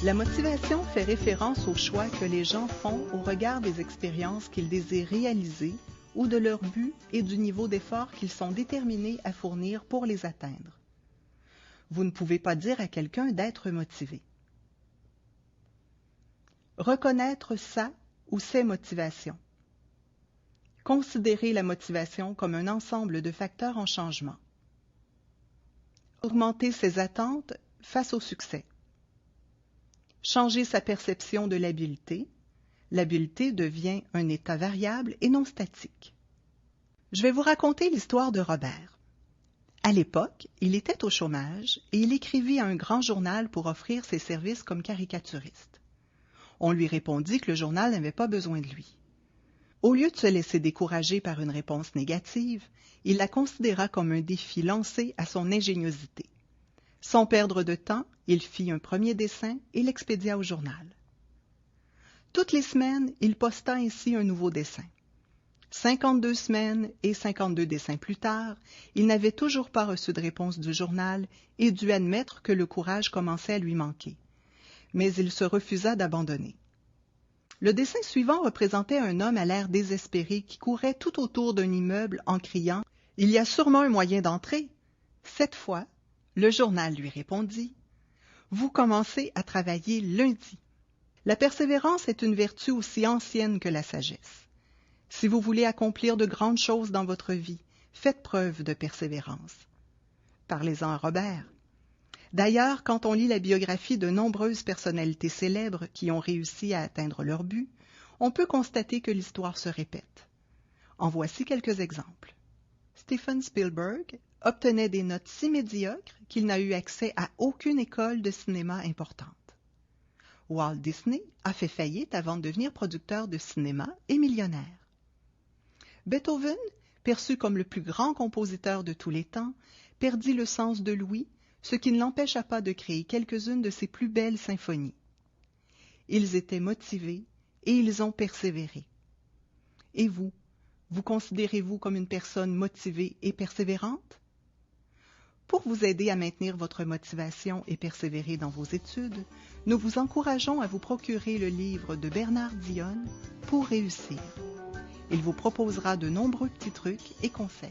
La motivation fait référence aux choix que les gens font au regard des expériences qu'ils désirent réaliser ou de leur but et du niveau d'effort qu'ils sont déterminés à fournir pour les atteindre. Vous ne pouvez pas dire à quelqu'un d'être motivé. Reconnaître sa ou ses motivations. Considérer la motivation comme un ensemble de facteurs en changement. Augmenter ses attentes face au succès. Changer sa perception de l'habileté. L'habileté devient un état variable et non statique. Je vais vous raconter l'histoire de Robert. À l'époque, il était au chômage et il écrivit à un grand journal pour offrir ses services comme caricaturiste. On lui répondit que le journal n'avait pas besoin de lui. Au lieu de se laisser décourager par une réponse négative, il la considéra comme un défi lancé à son ingéniosité. Sans perdre de temps, il fit un premier dessin et l'expédia au journal. Toutes les semaines, il posta ainsi un nouveau dessin. 52 semaines et 52 dessins plus tard, il n'avait toujours pas reçu de réponse du journal et dut admettre que le courage commençait à lui manquer. Mais il se refusa d'abandonner. Le dessin suivant représentait un homme à l'air désespéré qui courait tout autour d'un immeuble en criant « Il y a sûrement un moyen d'entrer !» Cette fois, le journal lui répondit « Vous commencez à travailler lundi. » La persévérance est une vertu aussi ancienne que la sagesse. Si vous voulez accomplir de grandes choses dans votre vie, faites preuve de persévérance. Parlez-en à Robert. D'ailleurs, quand on lit la biographie de nombreuses personnalités célèbres qui ont réussi à atteindre leur but, on peut constater que l'histoire se répète. En voici quelques exemples. Steven Spielberg obtenait des notes si médiocres qu'il n'a eu accès à aucune école de cinéma importante. Walt Disney a fait faillite avant de devenir producteur de cinéma et millionnaire. Beethoven, perçu comme le plus grand compositeur de tous les temps, perdit le sens de l'ouïe, ce qui ne l'empêcha pas de créer quelques-unes de ses plus belles symphonies. Ils étaient motivés et ils ont persévéré. Et vous, vous considérez-vous comme une personne motivée et persévérante? Pour vous aider à maintenir votre motivation et persévérer dans vos études, nous vous encourageons à vous procurer le livre de Bernard Dionne « Pour réussir ». Il vous proposera de nombreux petits trucs et conseils.